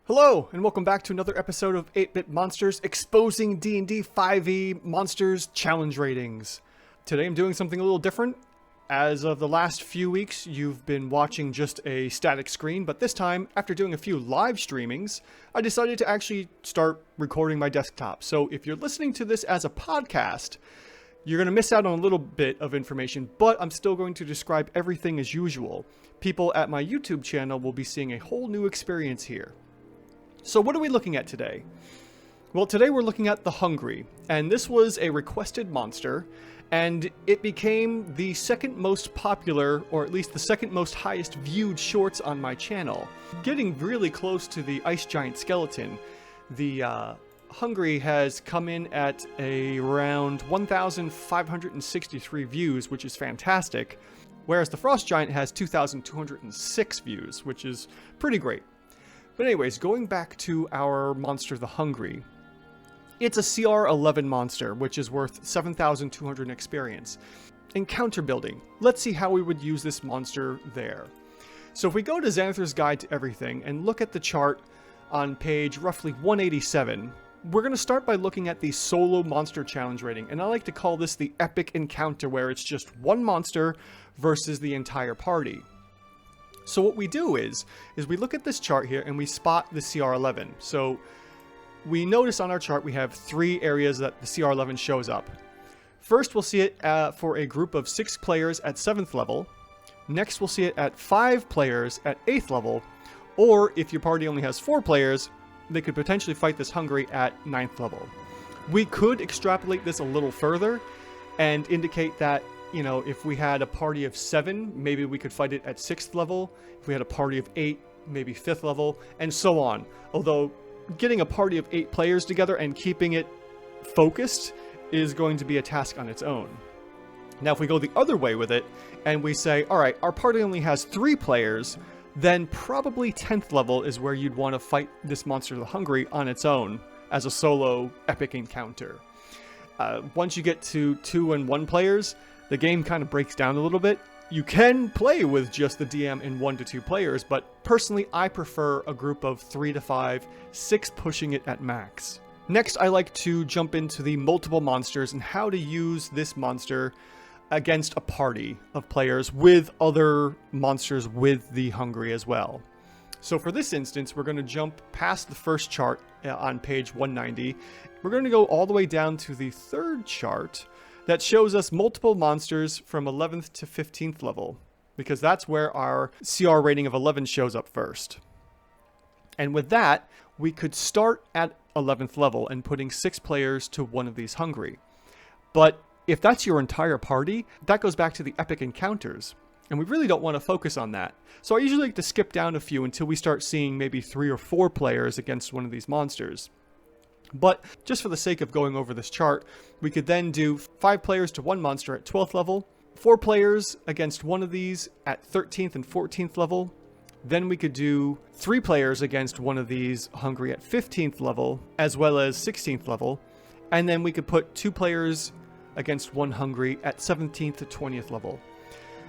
Hello, and welcome back to another episode of 8-Bit Monsters exposing D&D 5e monsters challenge ratings. Today I'm doing something a little different. As of the last few weeks, you've been watching just a static screen, but this time, after doing a few live streamings, I decided to actually start recording my desktop. So if you're listening to this as a podcast, you're going to miss out on a little bit of information, but I'm still going to describe everything as usual. People at my YouTube channel will be seeing a whole new experience here. So what are we looking at today? Well, today we're looking at the Hungry, and this was a requested monster, and it became the second most popular, or at least the second most highest viewed shorts on my channel. Getting really close to the Ice Giant Skeleton, the Hungry has come in at around 1,563 views, which is fantastic, whereas the Frost Giant has 2,206 views, which is pretty great. But anyways, going back to our monster, the Hungry, it's a CR 11 monster, which is worth 7,200 experience. Encounter building. Let's see how we would use this monster there. So if we go to Xanathar's Guide to Everything and look at the chart on page roughly 187, we're going to start by looking at the solo monster challenge rating. And I like to call this the epic encounter, where it's just one monster versus the entire party. So what we do is we look at this chart here and we spot the CR11. So we notice on our chart we have three areas that the CR11 shows up. First, we'll see it for a group of 6 players at 7th level. Next, we'll see it at 5 players at 8th level. Or if your party only has 4 players, they could potentially fight this Hungry at 9th level. We could extrapolate this a little further and indicate that, you know, if we had a party of 7, maybe we could fight it at 6th level. If we had a party of 8, maybe 5th level, and so on. Although, getting a party of 8 players together and keeping it focused is going to be a task on its own. Now, if we go the other way with it, and we say, alright, our party only has 3 players, then probably 10th level is where you'd want to fight this monster, the Hungry, on its own, as a solo epic encounter. Once you get to 2 and 1 players, the game kind of breaks down a little bit. You can play with just the DM and 1 to 2 players, but personally I prefer a group of 3 to 5, 6 pushing it at max. Next, I like to jump into the multiple monsters and how to use this monster against a party of players with other monsters with the Hungry as well. So for this instance, we're going to jump past the first chart on page 190. We're going to go all the way down to the third chart that shows us multiple monsters from 11th to 15th level, because that's where our CR rating of 11 shows up first. And with that, we could start at 11th level and putting 6 players to one of these Hungry. But if that's your entire party, that goes back to the epic encounters, and we really don't want to focus on that. So I usually like to skip down a few until we start seeing maybe 3 or 4 players against one of these monsters. But just for the sake of going over this chart, we could then do 5 players to 1 monster at 12th level, 4 players against one of these at 13th and 14th level. Then we could do 3 players against one of these Hungry at 15th level, as well as 16th level. And then we could put 2 players against 1 Hungry at 17th to 20th level.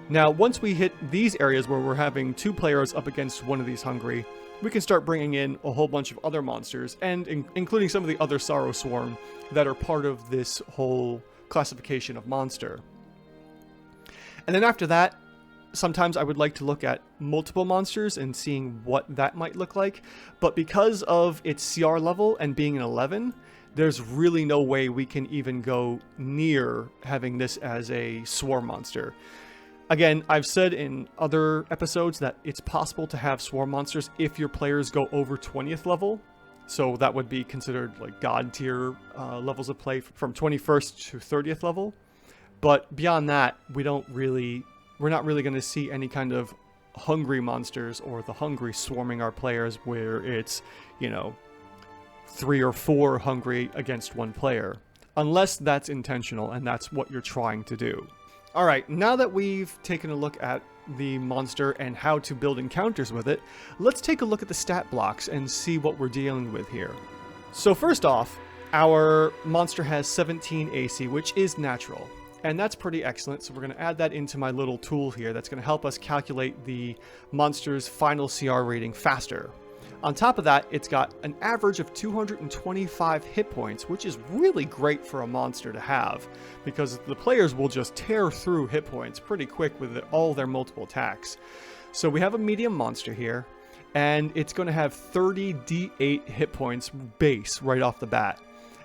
Now, once we hit these areas where we're having 2 players up against one of these Hungry, we can start bringing in a whole bunch of other monsters, and including some of the other Sorrow Swarm that are part of this whole classification of monster. And then after that, sometimes I would like to look at multiple monsters and seeing what that might look like, but because of its CR level and being an 11, there's really no way we can even go near having this as a swarm monster. Again, I've said in other episodes that it's possible to have swarm monsters if your players go over 20th level. So that would be considered like god tier levels of play from 21st to 30th level. But beyond that, we're not really going to see any kind of Hungry monsters or the Hungry swarming our players where it's, you know, 3 or 4 Hungry against 1 player. Unless that's intentional and that's what you're trying to do. Alright, now that we've taken a look at the monster and how to build encounters with it, let's take a look at the stat blocks and see what we're dealing with here. So first off, our monster has 17 AC, which is natural. And that's pretty excellent, so we're going to add that into my little tool here that's going to help us calculate the monster's final CR rating faster. On top of that, it's got an average of 225 hit points, which is really great for a monster to have, because the players will just tear through hit points pretty quick with all their multiple attacks. So we have a medium monster here, and it's going to have 30 D8 hit points base right off the bat.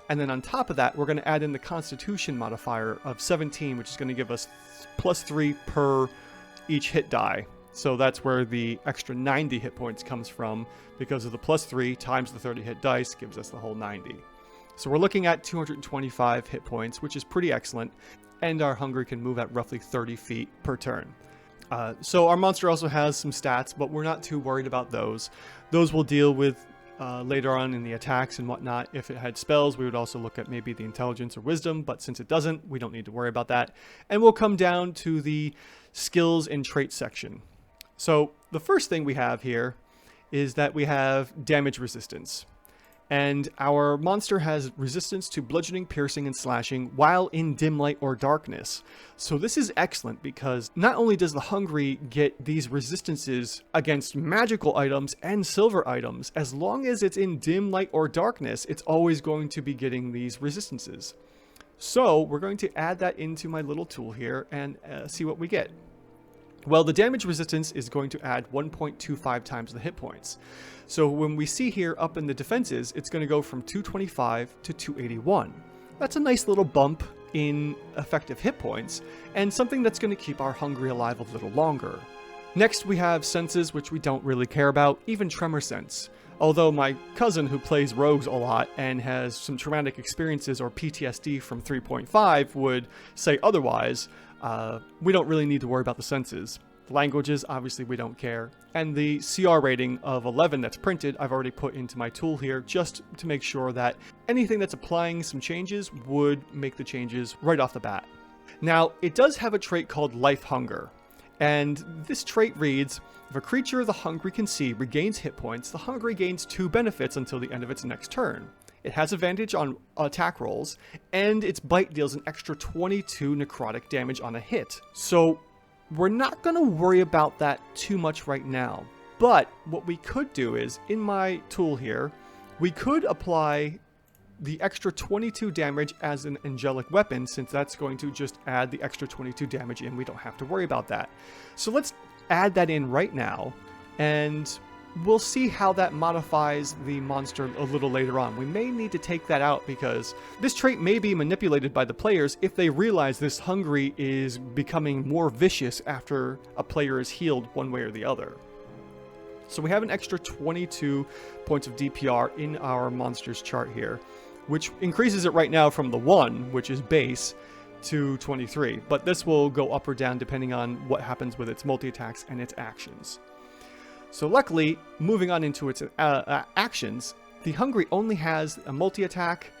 And then on top of that, we're going to add in the Constitution modifier of 17, which is going to give us +3 per each hit die. So that's where the extra 90 hit points comes from, because of the +3 times the 30 hit dice gives us the whole 90. So we're looking at 225 hit points, which is pretty excellent, and our Hungry can move at roughly 30 feet per turn. So our monster also has some stats, but we're not too worried about those. Those we'll deal with later on in the attacks and whatnot. If it had spells, we would also look at maybe the intelligence or wisdom, but since it doesn't, we don't need to worry about that. And we'll come down to the skills and traits section. So the first thing we have here is that we have damage resistance. And our monster has resistance to bludgeoning, piercing, and slashing while in dim light or darkness. So this is excellent because not only does the Hungry get these resistances against magical items and silver items, as long as it's in dim light or darkness, it's always going to be getting these resistances. So we're going to add that into my little tool here and see what we get. Well, the damage resistance is going to add 1.25 times the hit points. So when we see here up in the defenses, it's going to go from 225 to 281. That's a nice little bump in effective hit points, and something that's going to keep our Hungry alive a little longer. Next, we have senses, which we don't really care about, even tremor sense. Although my cousin, who plays rogues a lot and has some traumatic experiences or PTSD from 3.5, would say otherwise. We don't really need to worry about the senses. The languages, obviously we don't care. And the CR rating of 11 that's printed, I've already put into my tool here just to make sure that anything that's applying some changes would make the changes right off the bat. Now, it does have a trait called Life Hunger. And this trait reads, if a creature the Hungry can see regains hit points, the Hungry gains 2 benefits until the end of its next turn. It has advantage on attack rolls, and its bite deals an extra 22 necrotic damage on a hit. So we're not going to worry about that too much right now. But what we could do is, in my tool here, we could apply the extra 22 damage as an angelic weapon, since that's going to just add the extra 22 damage in. We don't have to worry about that. So let's add that in right now, and we'll see how that modifies the monster a little later on. We may need to take that out because this trait may be manipulated by the players if they realize this Hungry is becoming more vicious after a player is healed one way or the other. So we have an extra 22 points of DPR in our monster's chart here, which increases it right now from the 1, which is base, to 23. But this will go up or down depending on what happens with its multi-attacks and its actions. So luckily, moving on into its actions, the Hungry only has a multi-attack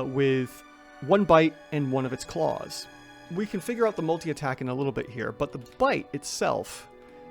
with 1 bite and 1 of its claws. We can figure out the multi-attack in a little bit here, but the bite itself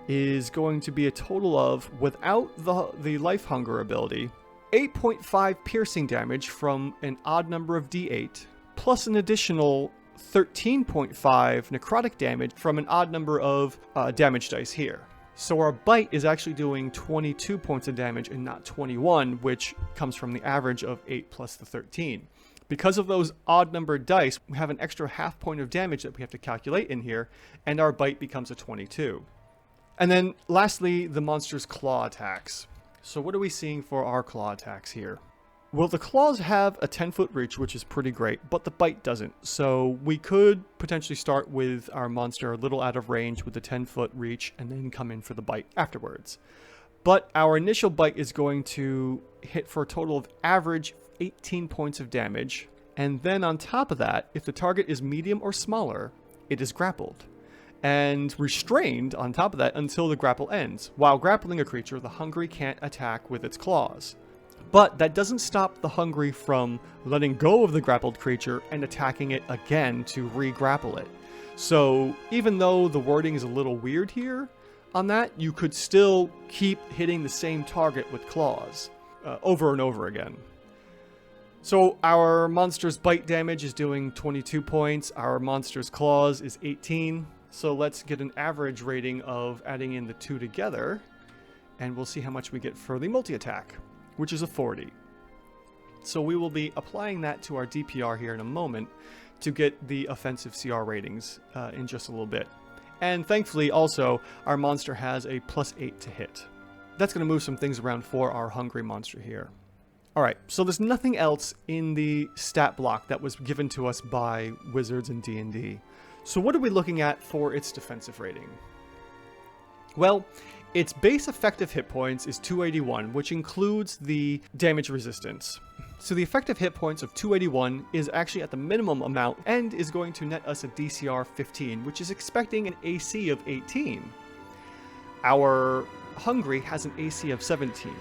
is going to be a total of, without the Life Hunger ability, 8.5 piercing damage from an odd number of D8, plus an additional 13.5 necrotic damage from an odd number of damage dice here. So our bite is actually doing 22 points of damage and not 21, which comes from the average of 8 plus the 13. Because of those odd numbered dice, we have an extra half point of damage that we have to calculate in here, and our bite becomes a 22. And then lastly, the monster's claw attacks. So what are we seeing for our claw attacks here? Well, the claws have a 10-foot reach, which is pretty great, but the bite doesn't. So we could potentially start with our monster a little out of range with the 10-foot reach and then come in for the bite afterwards. But our initial bite is going to hit for a total of average 18 points of damage. And then on top of that, if the target is medium or smaller, it is grappled and restrained on top of that until the grapple ends. While grappling a creature, the Hungry can't attack with its claws. But that doesn't stop the Hungry from letting go of the grappled creature and attacking it again to re-grapple it. So even though the wording is a little weird here on that, you could still keep hitting the same target with claws over and over again. So our monster's bite damage is doing 22 points. Our monster's claws is 18. So let's get an average rating of adding in the 2 together. and we'll see how much we get for the multi-attack, which is a 40. So we will be applying that to our DPR here in a moment to get the offensive CR ratings in just a little bit. And thankfully also our monster has a +8 to hit. That's going to move some things around for our hungry monster here. Alright, so there's nothing else in the stat block that was given to us by Wizards in D&D. So what are we looking at for its defensive rating? Well, its base effective hit points is 281, which includes the damage resistance. So the effective hit points of 281 is actually at the minimum amount and is going to net us a DCR 15, which is expecting an AC of 18. Our Hungry has an AC of 17.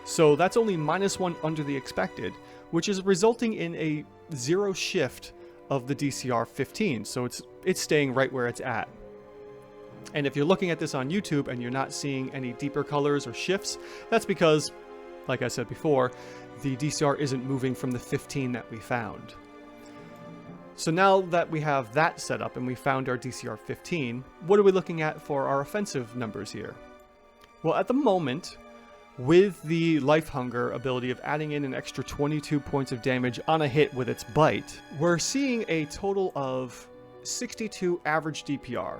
So that's only -1 under the expected, which is resulting in a 0 shift of the DCR 15. So it's staying right where it's at. And if you're looking at this on YouTube and you're not seeing any deeper colors or shifts, that's because, like I said before, the DCR isn't moving from the 15 that we found. So now that we have that set up and we found our DCR 15, what are we looking at for our offensive numbers here? Well, at the moment, with the Life Hunger ability of adding in an extra 22 points of damage on a hit with its bite, we're seeing a total of 62 average DPR.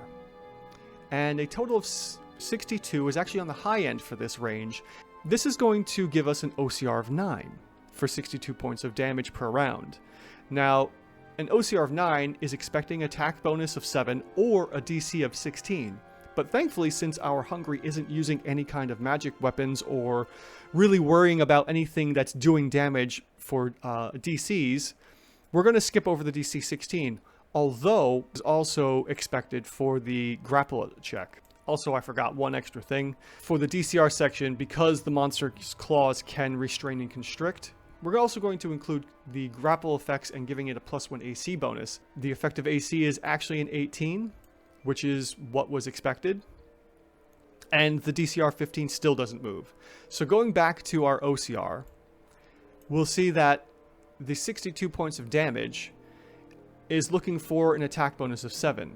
And a total of 62 is actually on the high end for this range. This is going to give us an OCR of 9 for 62 points of damage per round. Now, an OCR of 9 is expecting attack bonus of 7 or a DC of 16. But thankfully, since our Hungry isn't using any kind of magic weapons or really worrying about anything that's doing damage for DCs, we're going to skip over the DC 16. Although is also expected for the grapple check. Also, I forgot one extra thing. For the DCR section, because the monster's claws can restrain and constrict, we're also going to include the grapple effects and giving it a +1 AC bonus. The effective AC is actually an 18, which is what was expected. And the DCR 15 still doesn't move. So going back to our OCR, we'll see that the 62 points of damage is looking for an attack bonus of 7.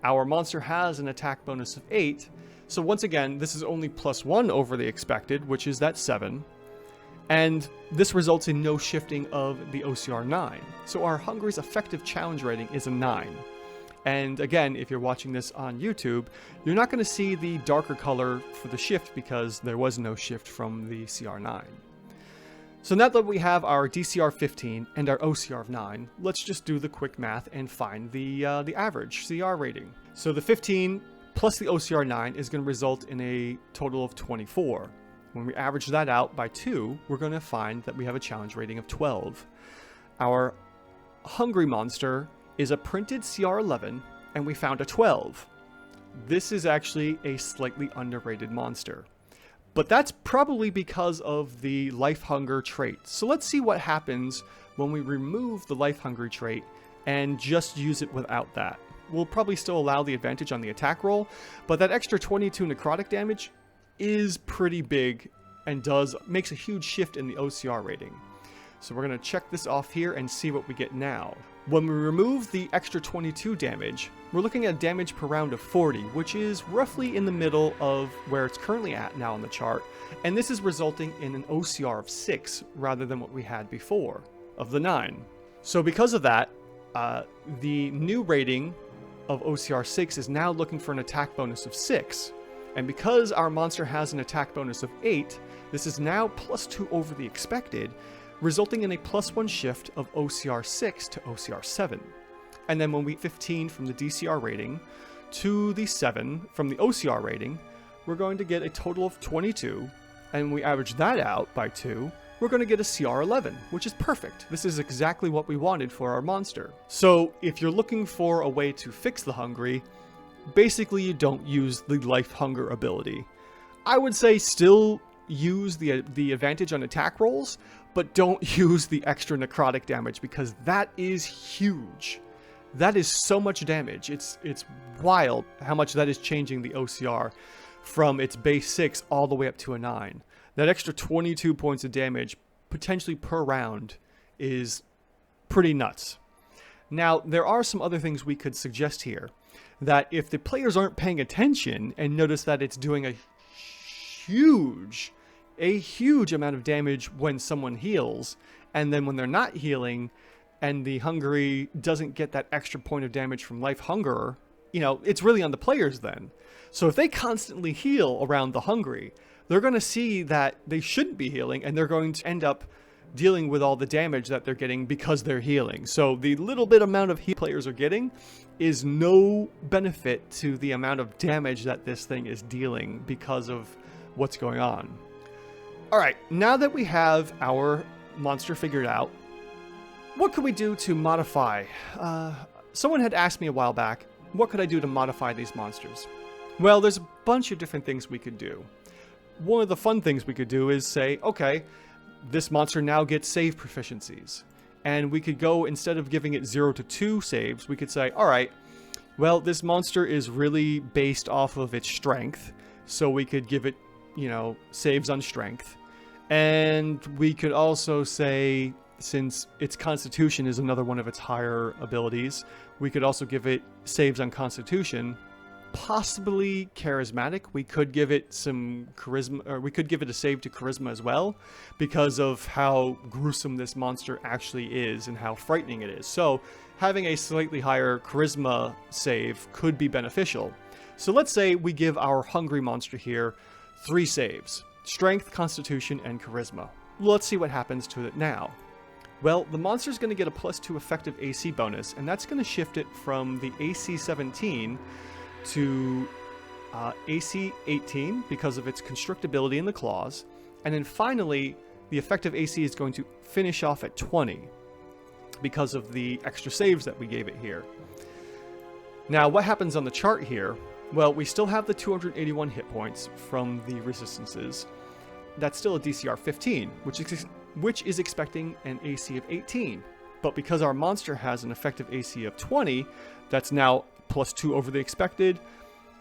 Our monster has an attack bonus of 8, so once again, this is only +1 over the expected, which is that 7, and this results in no shifting of the OCR 9. So our Hungry's effective challenge rating is a 9. And again, if you're watching this on YouTube, you're not going to see the darker color for the shift because there was no shift from the CR9. So now that we have our DCR 15 and our OCR of 9, let's just do the quick math and find the average CR rating. So the 15 plus the OCR 9 is going to result in a total of 24. When we average that out by 2, we're going to find that we have a challenge rating of 12. Our Hungry monster is a printed CR 11, and we found a 12. This is actually a slightly underrated monster. But that's probably because of the Life Hunger trait. So let's see what happens when we remove the Life Hunger trait and just use it without that. We'll probably still allow the advantage on the attack roll, but that extra 22 necrotic damage is pretty big and makes a huge shift in the OCR rating. So we're going to check this off here and see what we get now. When we remove the extra 22 damage, we're looking at damage per round of 40, which is roughly in the middle of where it's currently at now on the chart, and this is resulting in an OCR of 6 rather than what we had before, of the 9. So because of that, the new rating of OCR 6 is now looking for an attack bonus of 6, and because our monster has an attack bonus of 8, this is now +2 over the expected, resulting in a +1 shift of OCR 6 to OCR 7. And then when we 15 from the DCR rating to the 7 from the OCR rating, we're going to get a total of 22, and when we average that out by 2, we're going to get a CR 11, which is perfect. This is exactly what we wanted for our monster. So if you're looking for a way to fix the Hungry, basically you don't use the Life Hunger ability. I would say still use the advantage on attack rolls, but don't use the extra necrotic damage because that is huge. That is so much damage. It's wild how much that is changing the OCR from its base 6 all the way up to a 9. That extra 22 points of damage potentially per round is pretty nuts. Now, there are some other things we could suggest here. That if the players aren't paying attention and notice that it's doing a a huge amount of damage when someone heals, and then when they're not healing and the hungry doesn't get that extra point of damage from life hunger, you know, it's really on the players then. So if they constantly heal around the hungry, they're going to see that they shouldn't be healing, and they're going to end up dealing with all the damage that they're getting because they're healing. So the little bit amount of heal players are getting is no benefit to the amount of damage that this thing is dealing because of what's going on. Alright, now that we have our monster figured out, what could we do to modify? Someone had asked me a while back, what could I do to modify these monsters? Well, there's a bunch of different things we could do. One of the fun things we could do is say, okay, this monster now gets save proficiencies. And we could go, instead of giving it 0 to 2 saves, we could say, alright, well, this monster is really based off of its strength, so we could give it, you know, saves on strength. And we could also say, since its constitution is another one of its higher abilities, we could also give it saves on constitution. Possibly charismatic. We could give it some charisma, or we could give it a save to charisma as well, because of how gruesome this monster actually is and how frightening it is. So having a slightly higher charisma save could be beneficial. So let's say we give our hungry monster here 3 saves: strength, constitution, and charisma. Let's see what happens to it now. Well, the monster's going to get a +2 effective AC bonus, and that's going to shift it from the AC 17 to AC 18 because of its constructability in the claws. And then finally, the effective AC is going to finish off at 20 because of the extra saves that we gave it here. Now, what happens on the chart here? Well, we still have the 281 hit points from the resistances. That's still a DCR 15, which is expecting an AC of 18. But because our monster has an effective AC of 20, that's now +2 over the expected,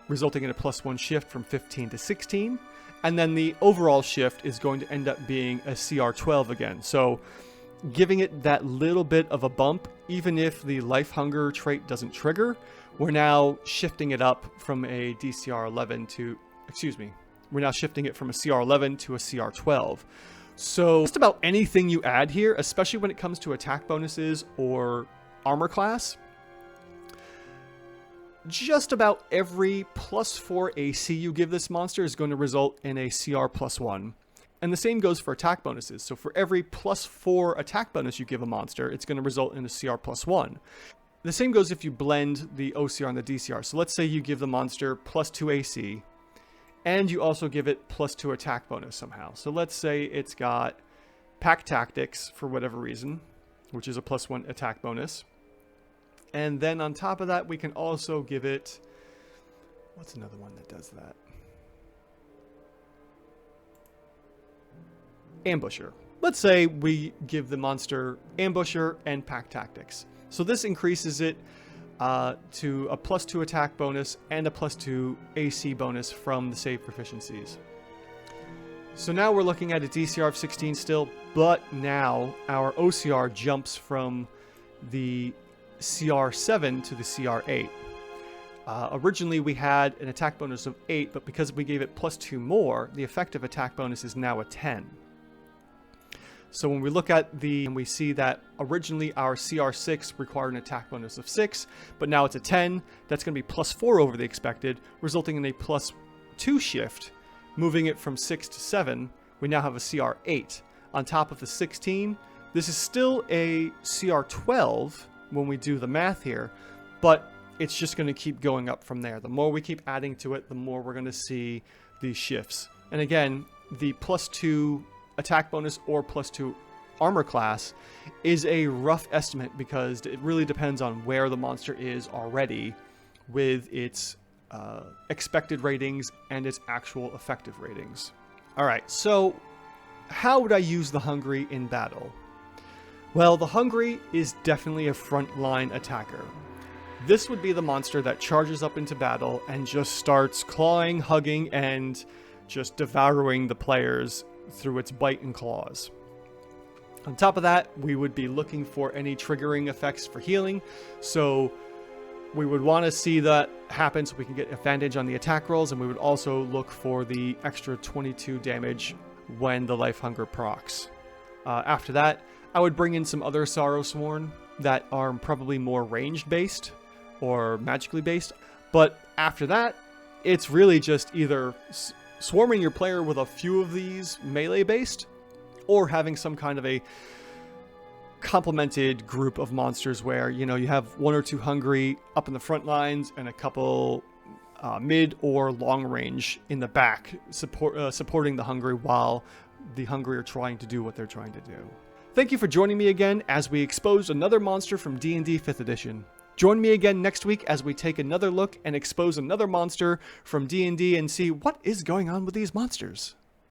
resulting in a +1 shift from 15 to 16. And then the overall shift is going to end up being a CR 12 again. So giving it that little bit of a bump, even if the life hunger trait doesn't trigger, we're now shifting it up from a DCR 11 to, we're now shifting it from a CR 11 to a CR 12. So just about anything you add here, especially when it comes to attack bonuses or armor class, just about every +4 AC you give this monster is going to result in a CR +1. And the same goes for attack bonuses. So for every +4 attack bonus you give a monster, it's going to result in a CR +1. The same goes if you blend the OCR and the DCR. So let's say you give the monster +2 AC, and you also give it +2 attack bonus somehow. So let's say it's got Pack Tactics for whatever reason, which is a +1 attack bonus. And then on top of that, we can also give it... What's another one that does that? Ambusher. Let's say we give the monster Ambusher and Pack Tactics. So this increases it to a +2 attack bonus and a +2 AC bonus from the save proficiencies. So now we're looking at a DCR of 16 still, but now our OCR jumps from the CR 7 to the CR 8. Originally we had an attack bonus of 8, but because we gave it +2 more, the effective attack bonus is now a 10. So when we look at and we see that originally our CR 6 required an attack bonus of 6, but now it's a 10, that's going to be +4 over the expected, resulting in a +2 shift, moving it from 6 to 7. We now have a CR 8. On top of the 16, this is still a CR 12 when we do the math here, but it's just going to keep going up from there. The more we keep adding to it, the more we're going to see these shifts. And again, the +2 attack bonus or +2 armor class is a rough estimate because it really depends on where the monster is already with its expected ratings and its actual effective ratings. Alright, so how would I use the Hungry in battle? Well, the Hungry is definitely a frontline attacker. This would be the monster that charges up into battle and just starts clawing, hugging, and just devouring the players through its bite and claws. On top of that, we would be looking for any triggering effects for healing. So We would want to see that happen so we can get advantage on the attack rolls, and we would also look for the extra 22 damage when the Life Hunger procs. After that, I would bring in some other Sorrowsworn that are probably more ranged based or magically based. But after that, it's really just either swarming your player with a few of these melee based, or having some kind of a complemented group of monsters where, you know, you have 1 or 2 hungry up in the front lines and a couple mid or long range in the back supporting the hungry while the hungry are trying to do what they're trying to do. Thank you for joining me again as we expose another monster from D&D 5th edition. Join me again next week as we take another look and expose another monster from D&D and see what is going on with these monsters.